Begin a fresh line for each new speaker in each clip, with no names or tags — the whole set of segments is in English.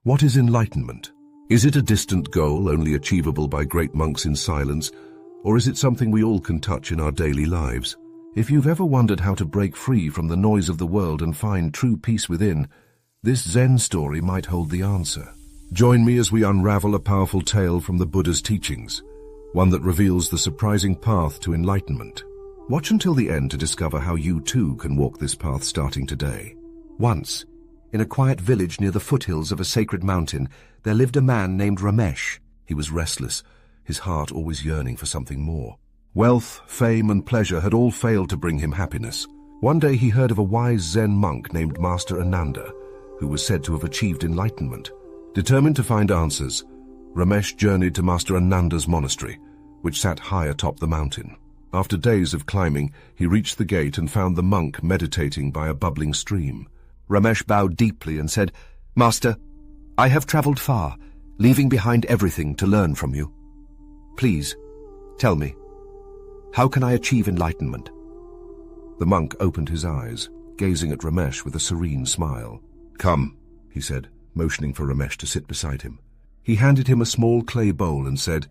What is enlightenment? Is it a distant goal only achievable by great monks in silence, or is it something we all can touch in our daily lives? If you've ever wondered how to break free from the noise of the world and find true peace within, this Zen story might hold the answer. Join me as we unravel a powerful tale from the Buddha's teachings, one that reveals the surprising path to enlightenment. Watch until the end to discover how you too can walk this path starting today.
Once, in a quiet village near the foothills of a sacred mountain, there lived a man named Ramesh.
He was restless, his heart always yearning for something more. Wealth, fame, and pleasure had all failed to bring him happiness. One day he heard of a wise Zen monk named Master Ananda, who was said to have achieved enlightenment. Determined to find answers, Ramesh journeyed to Master Ananda's monastery, which sat high atop the mountain. After days of climbing, he reached the gate and found the monk meditating by a bubbling stream.
Ramesh bowed deeply and said, "Master, I have traveled far, leaving behind everything to learn from you. Please, tell me, how can I achieve enlightenment?"
The monk opened his eyes, gazing at Ramesh with a serene smile. "Come," he said, motioning for Ramesh to sit beside him. He handed him a small clay bowl and said,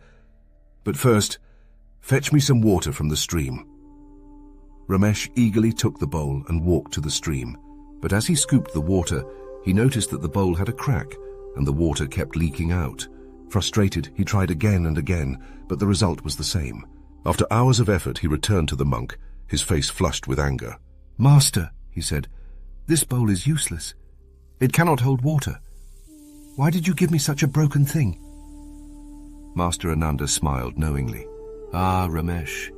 "But first, fetch me some water from the stream." Ramesh eagerly took the bowl and walked to the stream, but as he scooped the water, he noticed that the bowl had a crack and the water kept leaking out. Frustrated, he tried again and again, but the result was the same. After hours of effort, he returned to the monk, his face flushed with anger.
"Master," he said, "this bowl is useless. It cannot hold water. Why did you give me such a broken thing?"
Master Ananda smiled knowingly.
"Ah, Ramesh,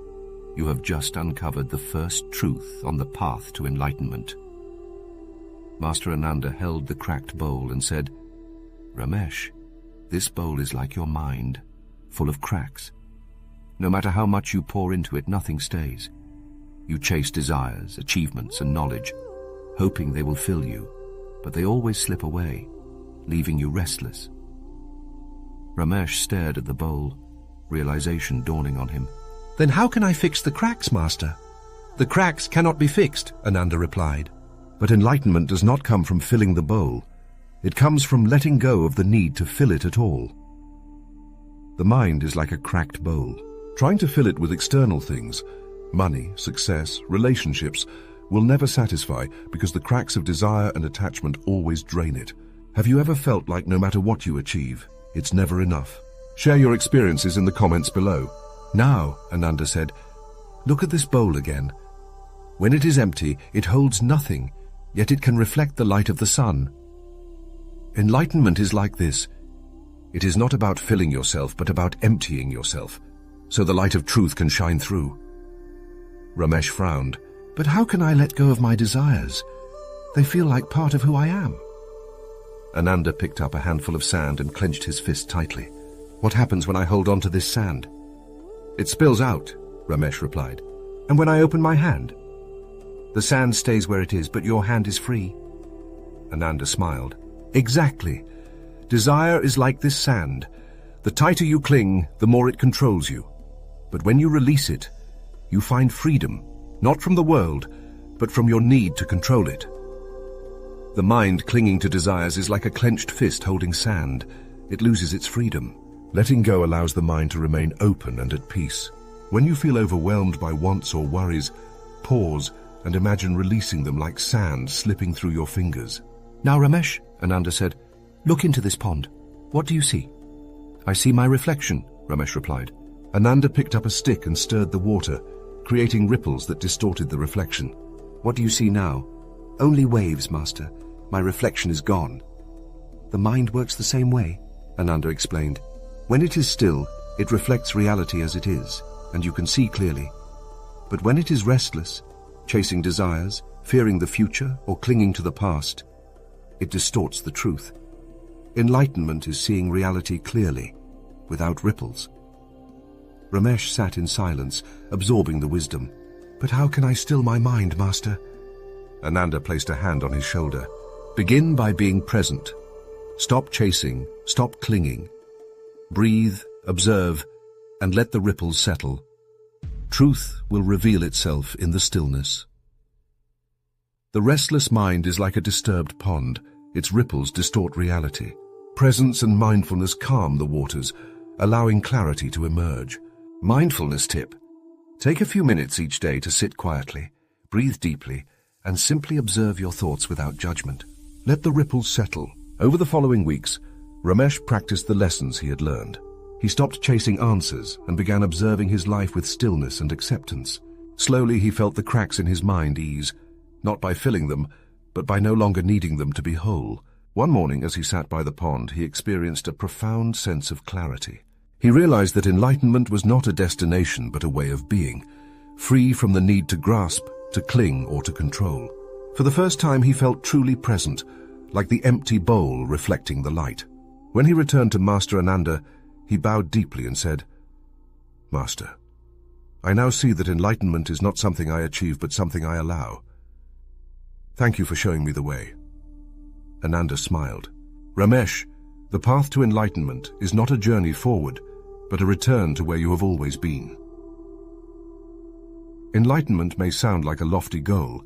you have just uncovered the first truth on the path to enlightenment."
Master Ananda held the cracked bowl and said,
"Ramesh, this bowl is like your mind, full of cracks. No matter how much you pour into it, nothing stays. You chase desires, achievements, and knowledge, hoping they will fill you, but they always slip away, leaving you restless." Ramesh stared at the bowl, realization dawning on him.
"Then how can I fix the cracks, Master?"
"The cracks cannot be fixed," Ananda replied.
But enlightenment does not come from filling the bowl. It comes from letting go of the need to fill it at all. The mind is like a cracked bowl. Trying to fill it with external things, money, success, relationships, will never satisfy because the cracks of desire and attachment always drain it. Have you ever felt like no matter what you achieve, it's never enough? Share your experiences in the comments below.
"Now," Ananda said, "look at this bowl again. When it is empty, it holds nothing, yet it can reflect the light of the sun. Enlightenment is like this. It is not about filling yourself, but about emptying yourself, so the light of truth can shine through."
Ramesh frowned.
"But how can I let go of my desires? They feel like part of who I am."
Ananda picked up a handful of sand and clenched his fist tightly. "What happens when I hold on to this sand?"
"It spills out," Ramesh replied. "And when I open my hand?" "The sand stays where it is, but your hand is free."
Ananda smiled.
"Exactly. Desire is like this sand. The tighter you cling, the more it controls you. But when you release it, you find freedom, not from the world, but from your need to control it. The mind clinging to desires is like a clenched fist holding sand. It loses its freedom.
Letting go allows the mind to remain open and at peace. When you feel overwhelmed by wants or worries, pause and imagine releasing them like sand slipping through your fingers.
"Now, Ramesh," Ananda said, "look into this pond. What do you see?" "I see my reflection," Ramesh replied.
Ananda picked up a stick and stirred the water, creating ripples that distorted the reflection.
"What do you see now?" "Only waves, Master. My reflection is gone." "The mind works the same way," Ananda explained. "When it is still, it reflects reality as it is, and you can see clearly. But when it is restless, chasing desires, fearing the future, or clinging to the past, it distorts the truth. Enlightenment is seeing reality clearly, without ripples." Ramesh sat in silence, absorbing the wisdom. "But how can I still my mind, Master?"
Ananda placed a hand on his shoulder.
"Begin by being present. Stop chasing, stop clinging. Breathe, observe, and let the ripples settle. Truth will reveal itself in the stillness."
The restless mind is like a disturbed pond. Its ripples distort reality. Presence and mindfulness calm the waters, allowing clarity to emerge.
Mindfulness tip. Take a few minutes each day to sit quietly, breathe deeply, and simply observe your thoughts without judgment.
Let the ripples settle. Over the following weeks, Ramesh practiced the lessons he had learned. He stopped chasing answers and began observing his life with stillness and acceptance. Slowly he felt the cracks in his mind ease, not by filling them, but by no longer needing them to be whole. One morning, as he sat by the pond, he experienced a profound sense of clarity. He realized that enlightenment was not a destination but a way of being, free from the need to grasp, to cling, or to control. For the first time he felt truly present, like the empty bowl reflecting the light. When he returned to Master Ananda, he bowed deeply and said, "Master, I now see that enlightenment is not something I achieve but something I allow. Thank you for showing me the way." Ananda smiled. "Ramesh, the path to enlightenment is not a journey forward, but a return to where you have always been." Enlightenment may sound like a lofty goal,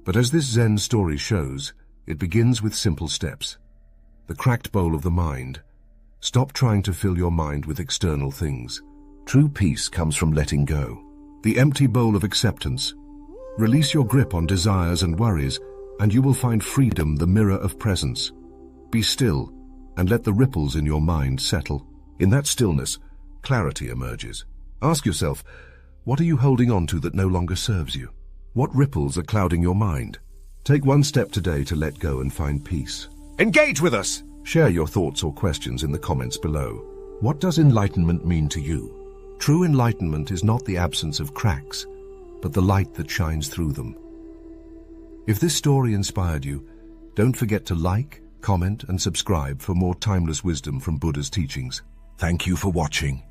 but as this Zen story shows, it begins with simple steps. The cracked bowl of the mind. Stop trying to fill your mind with external things. True peace comes from letting go. The empty bowl of acceptance. Release your grip on desires and worries, and you will find freedom, the mirror of presence. Be still, and let the ripples in your mind settle. In that stillness, clarity emerges. Ask yourself, what are you holding on to that no longer serves you? What ripples are clouding your mind? Take one step today to let go and find peace.
Engage with us!
Share your thoughts or questions in the comments below. What does enlightenment mean to you? True enlightenment is not the absence of cracks, but the light that shines through them. If this story inspired you, don't forget to like, comment, and subscribe for more timeless wisdom from Buddha's teachings. Thank you for watching.